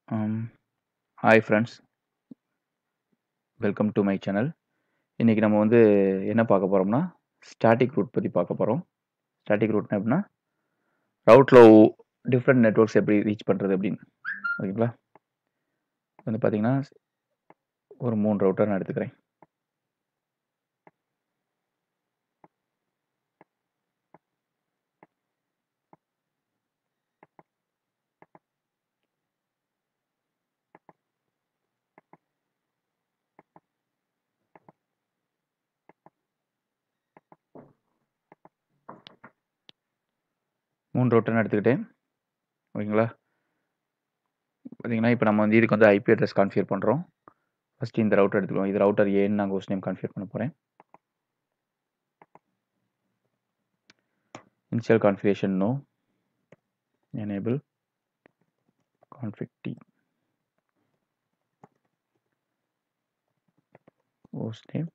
Hi friends, welcome to my channel. இன்னைக்கு நம்ம வந்து என்ன பார்க்க போறோம்னா ஸ்டாட்டிக் ரூட் பற்றி பார்க்க போகிறோம். ஸ்டாட்டிக் ரூட்னா எப்படின்னா ரவுட்டில் டிஃப்ரெண்ட் நெட்வொர்க்ஸ் எப்படி ரீச் பண்ணுறது அப்படின்னு ஓகேங்களா. வந்து பார்த்தீங்கன்னா ஒரு 3 ரவுட்டர் நான் எடுத்துக்கிறேன். எடுத்துக்கிட்டேன் ஓகேங்களா. பார்த்தீங்கன்னா இப்போ நம்ம வந்து இதுக்கு வந்து ஐபி அட்ரஸ் கான்ஃபிகர் பண்ணுறோம். ஃபஸ்ட்டு இந்த ரவுட்டர் எடுத்துக்கிறோம். இது ரவுட்டர் ஏன்னு நான் ஹோஸ்ட் நேம் கான்ஃபிகர் பண்ண போகிறேன். Initial configuration no, enable config t host name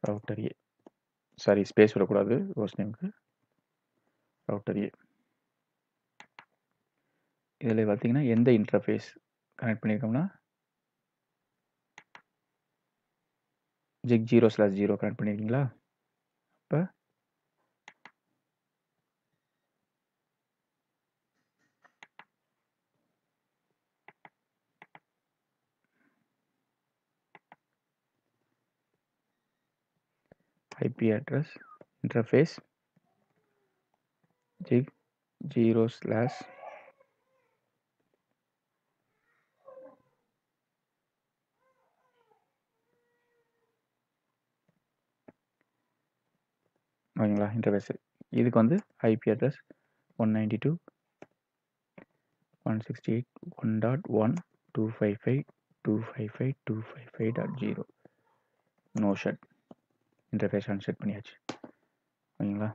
router a, sorry space விடக்கூடாது, ஹோஸ்ட் நேமுக்கு ரவுட்டர் ஏ. இதில் பார்த்தீங்கன்னா எந்த இன்டர்ஃபேஸ் கனெக்ட் பண்ணியிருக்கோம்னா ஜிக் 0/0 கனெக்ட் பண்ணியிருக்கீங்களா. இப்போ ஐபி அட்ரஸ் இன்டர்ஃபேஸ் ஜிக் 0/, ஓகேங்களா. இன்டர்ஃபேஸ் இதுக்கு வந்து IP address 192.168.1.1.255.255.255.0 no shut. Interface unset பண்ணியாச்சு ஓகேங்களா.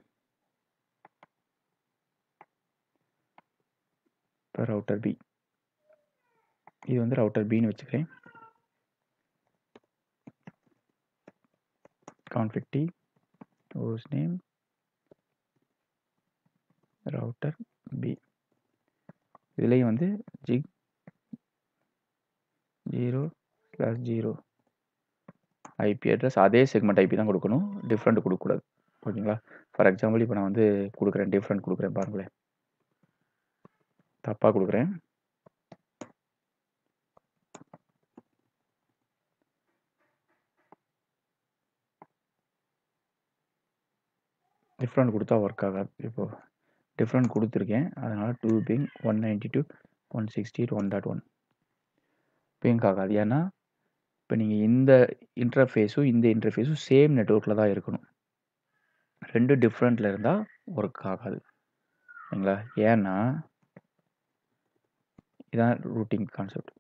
இப்போ ரவுட்டர் பி, இது வந்து ரவுட்டர் பின்னு வச்சுக்கிறேன். config t host name router b, இதுலேயும் வந்து ஜிக் 0/0 ஐபி அட்ரஸ் அதே செக்மெண்ட் ஐபி தான் கொடுக்கணும், டிஃப்ரெண்ட் கொடுக்கக்கூடாது ஓகேங்களா. ஃபார் எக்ஸாம்பிள் இப்போ நான் வந்து கொடுக்குறேன், டிஃப்ரெண்ட் கொடுக்குறேன் பாருங்களேன், தப்பாக கொடுக்குறேன். டிஃப்ரெண்ட் கொடுத்தா ஒர்க் ஆகாது. இப்போது டிஃப்ரெண்ட் கொடுத்துருக்கேன், அதனால் 2 பிங் 192.168.1.1 பிங்க் ஆகாது. ஏன்னா இப்போ நீங்கள் இந்த இன்டர்ஃபேஸும் இந்த இன்டர்ஃபேஸும் சேம் நெட்வொர்க்கில் தான் இருக்கணும். 2 டிஃப்ரெண்ட்டில் இருந்தால் ஒர்க் ஆகாது சரிங்களா. ஏன்னா இதான் routing concept.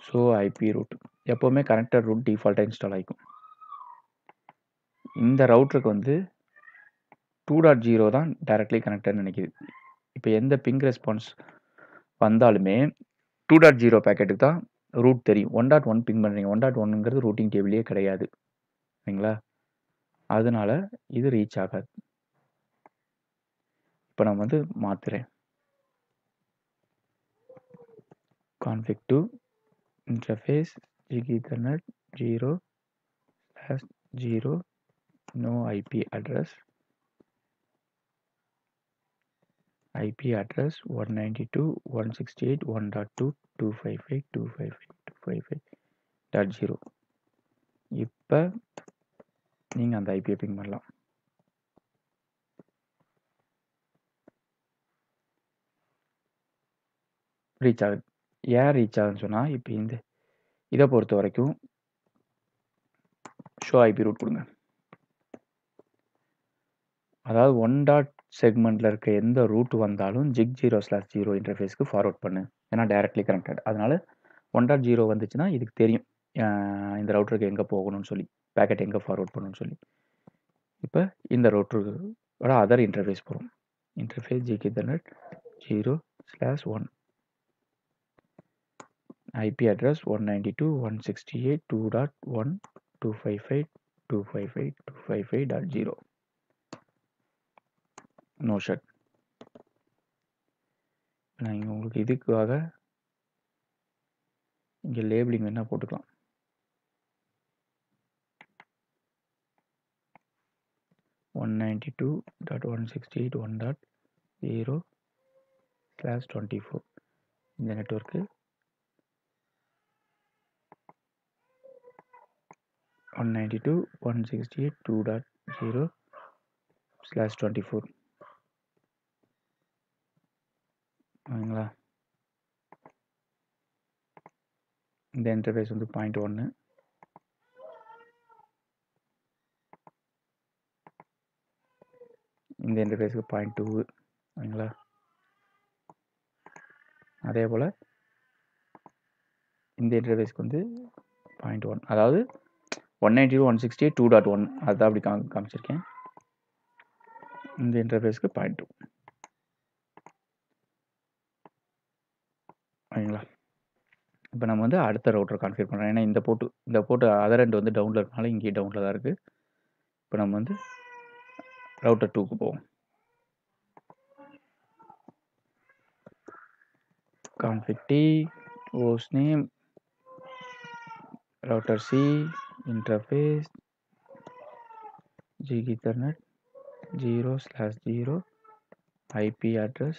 So IP route எப்போவுமே கனெக்டட் ரூட் டிஃபால்ட்டாக இன்ஸ்டால் ஆகிக்கும். இந்த ரவுட்டருக்கு வந்து 2.0 தான் டைரக்ட்லி கனெக்டட்னு நினைக்கிது. இப்போ எந்த பிங் ரெஸ்பான்ஸ் வந்தாலுமே 2.0 பேக்கெட்டுக்கு தான் ரூட் தெரியும். 1.1 பிங் பண்ணுறீங்க, 1.1ங்கிறது ரூட்டிங் டேபிளே கிடையாது சரிங்களா. அதனால இது ரீச் ஆகாது. இப்போ நான் வந்து மாற்றுறேன். config to interface gig ethernet 0/0 no IP address 192.168.1.2.255.255.255.0. இப்போ நீங்கள் அந்த ஐபியை பிங் பண்ணலாம். ரீச் ஆகுது. ஏன் ரீச் ஆகுதுன்னு சொன்னால் இப்போ இதை பொறுத்த வரைக்கும் ஷோ ஐபி ரூட் கொடுங்க. அதாவது 1. செக்மெண்ட்டில் இருக்க எந்த ரூட் வந்தாலும் ஜிக் 0/0 இன்டர்ஃபேஸ்க்கு ஃபார்வர்ட் பண்ணு, ஏன்னா டைரக்ட்லி கனெக்டட். அதனால 1.0 வந்துச்சுன்னா இதுக்கு தெரியும் இந்த ரவுட்டருக்கு எங்கே போகணும்னு சொல்லி, பேக்கெட் எங்கே ஃபார்வர்ட் பண்ணணும்னு சொல்லி. இப்போ இந்த ரவுட்டரோட அதர் இன்டர்ஃபேஸ் போகிறோம். Interface gig internet 0/1 IP address 192.168.2.1.255.255.255.0 no shut. நான் இங்கே உங்களுக்கு இதுக்காக இங்கே லேபிளிங் வேணால் போட்டுக்கலாம். ஒன் 192.168.1.0/24 இந்த நெட்வொர்க்கு 192.168.2.0/24 ஓகேங்களா. இந்த இன்டர்ஃபேஸ் வந்து 0.1. இந்த இன்டர்ஃபேஸுக்கு 0.2 ஓகேங்களா. அதே போல் இந்த இன்டர்ஃபேஸ்க்கு வந்து 0.1, அதாவது 192.168.2.1 அதுதான் அப்படி காமிச்சிருக்கேன். இந்த இன்டர்ஃபேஸ்க்கு 0.2 ஓகேங்களா. இப்போ நம்ம வந்து அடுத்த ரவுட்டர் கான்ஃபிகர் பண்ணுறோம். ஏன்னா இந்த போட்டு அதர் ரெண்டு வந்து டவுனில் இருக்கனால இங்கே டவுனில் தான் இருக்குது. இப்போ நம்ம வந்து ரவுட்டர் 2க்கு போவோம். config t hostname router c interface gig ethernet 0/0 IP address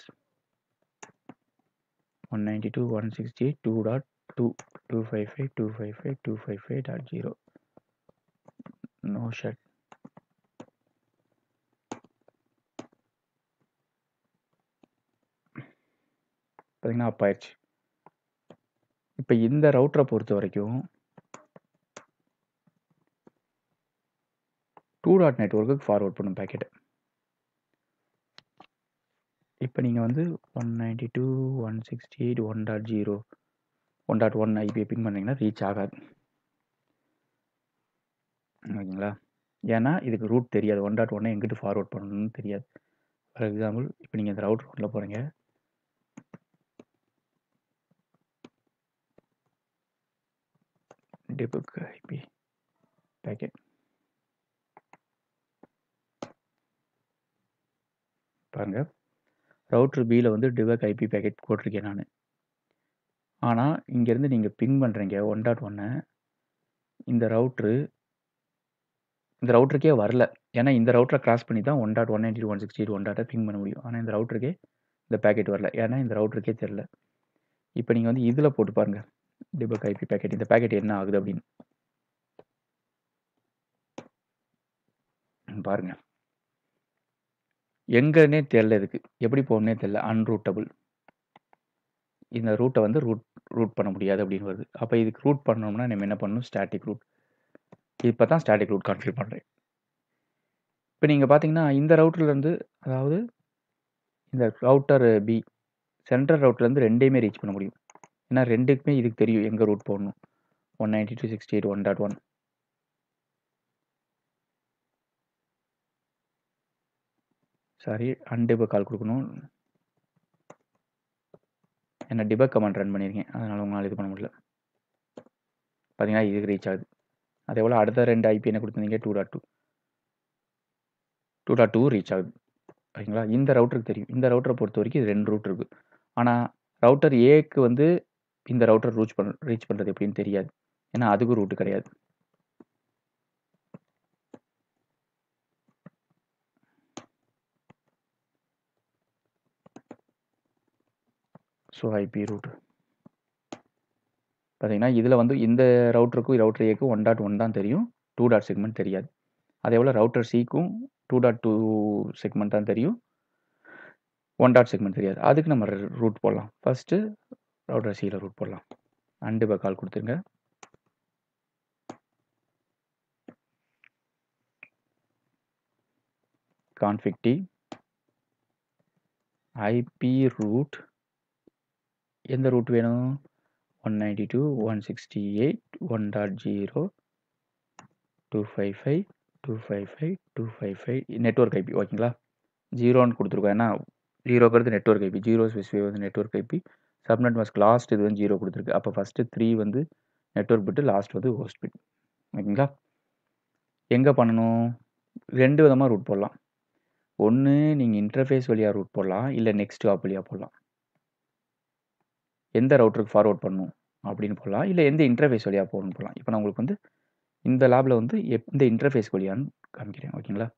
192.168.2.255.255.255.0 no shut. பார்த்தீங்கன்னா அப் ஆயிடுச்சு. இப்போ இந்த ரவுட்டரை பொறுத்த வரைக்கும் 2. நெட்வொர்க்குக்கு ஃபார்வர்ட் பண்ணும் பேக்கெட். இப்போ நீங்கள் வந்து 192.168.1.0 1.1 ஐபியை பிங் பண்ணிங்கன்னா ரீச் ஆகாது ஓகேங்களா. ஏன்னா இதுக்கு ரூட் தெரியாது. 1.1 எங்கிட்டு ஃபார்வர்ட் பண்ணணும்னு தெரியாது. ஃபார் எக்ஸாம்பிள் இப்போ நீங்கள் இந்த ரவுட்டர் உள்ள போகிறீங்க. debug ஐபி பேக்கெட் பாருங்க. ரவுட்டர் பியில் வந்து debug ஐபி பேக்கெட் போட்டிருக்கேன் நான். ஆனால் இங்கேருந்து நீங்கள் பிங் பண்ணுறீங்க 1.1 இந்த ரவுட்டருக்கே வரல. ஏன்னா இந்த ரவுட்டரை கிராஸ் பண்ணி தான் 1.192.168.1.0 பிங் பண்ண முடியும். ஆனால் இந்த ரவுட்டருக்கே இந்த பேக்கெட் வரல. ஏன்னா இந்த ரவுட்டருக்கே தெரில. இப்போ நீங்கள் வந்து இதில் போட்டு பாருங்கள் debug ஐபி பேக்கெட். இந்த பேக்கெட் என்ன ஆகுது அப்படின்னு பாருங்க. எங்கன்னே தெரில, இதுக்கு எப்படி போகணுன்னே தெரில. அன்ரூட்டபிள். இந்த ரூட்டை வந்து ரூட் பண்ண முடியாது அப்படின்னு வருது. அப்போ இதுக்கு ரூட் பண்ணோம்னா நம்ம என்ன பண்ணணும்? Static route. இப்போ தான் ஸ்டாட்டிக் ரூட் கான்ஃபிகர் பண்ணுறேன். இப்போ நீங்கள் பார்த்தீங்கன்னா இந்த ரவுட்டர்லேருந்து, அதாவது இந்த ரவுட்டர் பி சென்ட்ரல் ரவுட்டர்லேருந்து ரெண்டையுமே ரீச் பண்ண முடியும். ஏன்னா ரெண்டுக்குமே இதுக்கு தெரியும் எங்கே ரூட் போடணும். 192.168.1.1 சாரி அன்டெபக் கால் கொடுக்கணும். ஏன்னா டிபக் கமாண்ட் ரன் பண்ணியிருக்கேன், அதனால் உங்களால் இது பண்ண முடியல. பார்த்தீங்கன்னா இதுக்கு ரீச் ஆகுது. அதே போல் அடுத்த 2 ஐபி என்ன கொடுத்துருந்தீங்க? 2.2 ரீச் ஆகுது ஓகேங்களா. இந்த ரவுட்டருக்கு தெரியும். இந்த ரவுட்டரை பொறுத்த வரைக்கும் இது 2 ரூட் இருக்குது. ஆனால் ரவுட்டர் ஏக்கு வந்து இந்த ரவுட்டர் ரீச் பண்ணுறது எப்படின்னு தெரியாது. ஏன்னா அதுக்கும் ரூட்டு கிடையாது. ஸோ ஐபி ரூட் பார்த்தீங்கன்னா இதில் வந்து இந்த ரவுட்டருக்கும் ரவுட்டர் ஏக்கும் 1.1 தான் தெரியும், 2. செக்மெண்ட் தெரியாது. அதே போல் ரவுட்டர் சிக்கும் 2.2 செக்மெண்ட் தான் தெரியும், 1. செக்மெண்ட் தெரியாது. அதுக்கு நம்ம ரூட் போடலாம். ஃபஸ்ட்டு ரவுட்டர் சியில் ரூட் போடலாம். அன்டிபக் கால் கொடுத்துருங்க. config t IP route. எந்த ரூட் வேணும்? 192.168.1.0 255.255.255 நெட்வொர்க் ஐபி ஓகேங்களா. 0ன்னு கொடுத்துருக்கோம். ஏன்னா 0ங்கிறது நெட்வொர்க் ஐபி, 0 ஸ்பெசிஃபை வந்து network IP. Subnet mask last இது வந்து 0 கொடுத்துருக்கு. அப்போ ஃபஸ்ட்டு 3 வந்து நெட்வொர்க் பிட்டு, லாஸ்ட் வந்து ஹோஸ்ட் பிட் ஓகேங்களா. எங்கே பண்ணணும்? 2 விதமாக ரூட் போடலாம். ஒன்று நீங்கள் இன்டர்ஃபேஸ் வழியாக ரூட் போடலாம், இல்லை நெக்ஸ்ட் ஹாப் வழியாக போடலாம். எந்த ரவுட்டருக்கு ஃபார்வர்ட் பண்ணணும் அப்படின்னு போடலாம். இல்லை எந்த இன்டர்ஃபேஸ் வழியாக போகணும்னு போடலாம். இப்போ நான் உங்களுக்கு வந்து இந்த லேபில் வந்து எந்த இன்டர்ஃபேஸ் வழியான்னு காமிக்கிறேன். ஓகேங்களா?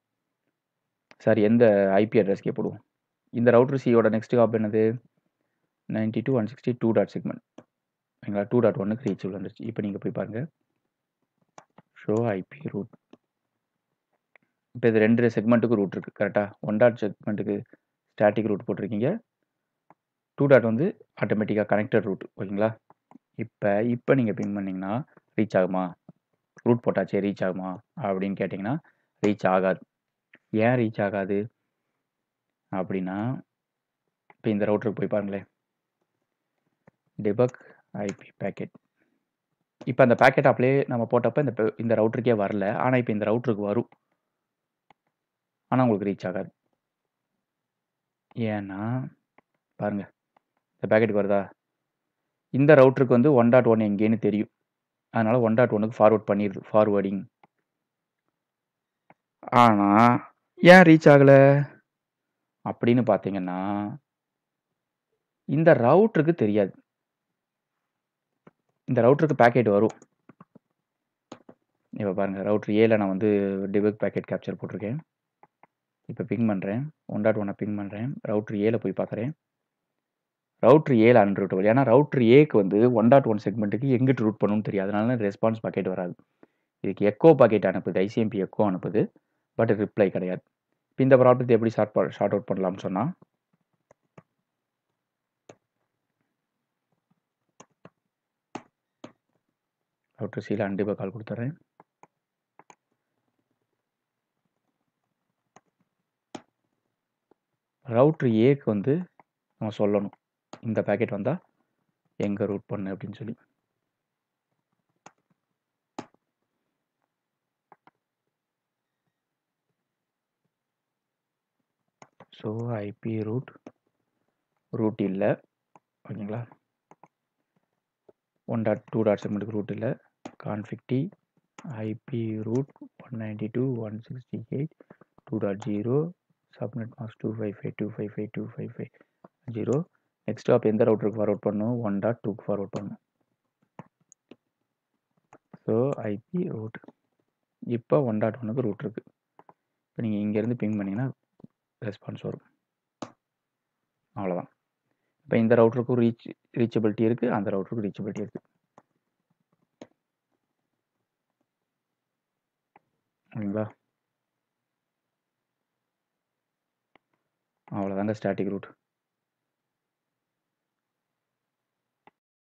சாரி, எந்த ஐபி அட்ரஸ்க்கே போடுவோம். இந்த ரவுட்டர் சியோட நெக்ஸ்ட் ஹாப் என்னது? 92.168 2 செக்மெண்ட். ஓகேங்களா? 2.1க்கு ரீச் வந்துருச்சு. இப்போ நீங்கள் போய் பாருங்கள். Show IP route. இப்போ இது 2 செக்மெண்ட்டுக்கு ரூட் இருக்குது. கரெக்டாக? 1 செக்மெண்ட்டுக்கு ஸ்டாட்டிக் ரூட் போட்டிருக்கீங்க. 2 வந்து ஆட்டோமேட்டிக்காக கனெக்டட் ரூட். ஓகேங்களா? இப்போ நீங்கள் பிங் பண்ணிங்கன்னா ரீச் ஆகுமா? ரூட் போட்டாச்சே ரீச் ஆகுமா அப்படின்னு கேட்டிங்கன்னா ரீச் ஆகாது. ஏன் ரீச் ஆகாது அப்படின்னா, இப்போ இந்த ரவுட்டருக்கு போய் பாருங்களேன். debug IP packet. இப்போ அந்த பேக்கெட் அப்படியே நம்ம போட்டப்போ இந்த ரவுட்டருக்கே வரல. ஆனால் இப்போ இந்த ரவுட்டருக்கு வரும். ஆனால் உங்களுக்கு ரீச் ஆகாது. ஏன்னா பாருங்க, இந்த பேக்கெட்டுக்கு வருதா? இந்த ரவுட்டருக்கு வந்து 1.1 எங்கேன்னு தெரியும். அதனால 1.1க்கு ஃபார்வர்ட் பண்ணிடுது. ஃபார்வர்டிங். ஆனால் ஏன் ரீச் ஆகலை அப்படின்னு பார்த்தீங்கன்னா, இந்த ரவுட்டருக்கு தெரியாது. இந்த ரவுட்டருக்கு பேக்கெட் வரும். இப்போ பாருங்கள், ரவுட்டர் ஏல நான் வந்து debug பேக்கெட் கேப்சர் போட்டிருக்கேன். இப்போ பிங் பண்ணுறேன். 1.1 பிங் பண்ணுறேன். ரவுட்டர் ஏல போய் பார்க்குறேன். ரவுட்டர் ஏல அன்ரூட்டபிள். ஏன்னா ரவுட்டர் ஏக்கு வந்து 1.1 செக்மெண்ட்டுக்கு எங்கிட்டு ரூட் பண்ணணும்னு தெரியாது. அதனால ரெஸ்பான்ஸ் பாக்கெட் வராது. இதுக்கு எக்கோ பாக்கெட் அனுப்புது. ஐசிஎம்பி எக்கோ அனுப்புது. பட் ரிப்ளை கிடையாது. இப்போ இந்த ப்ராப்ளத்தை எப்படி ஷார்ட் அவுட் பண்ணலாம்னு சொன்னால், ரவுட்டர் சியில் undebug கால் கொடுத்துட்றேன். ரவுட்டர் ஏக்கு வந்து நம்ம சொல்லணும், இந்த பேக்கெட் வந்தால் எங்கே ரூட் பண்ணு அப்படின்னு சொல்லி. ஸோ ஐபி ரூட் இல்லை. ஓகேங்களா? 1.2 செக்மெண்ட்டுக்கு ரூட் இல்லை. Config IP route 192.168.2.0 subnet mask 255.255.255.0. Next hop எந்த ரவுட்டருக்கு ஃபார்வர்ட் பண்ணணும்? 1.2க்கு ஃபார்வர்ட் பண்ணணும். So IP route. இப்போ 1.1க்கு ரூட் இருக்குது. இப்போ நீங்கள் இங்கேருந்து பிங் பண்ணிங்கன்னா ரெஸ்பான்ஸ் வரும். அவ்வளோதான். இப்போ இந்த ரவுட்டருக்கும் ரீச்சபிலிட்டி இருக்குது, அந்த ரவுட்டருக்கும் ரீச்சபிலிட்டி இருக்குது. ஓகேங்களா? அவ்வளோதாங்க ஸ்டாட்டிக் ரூட்.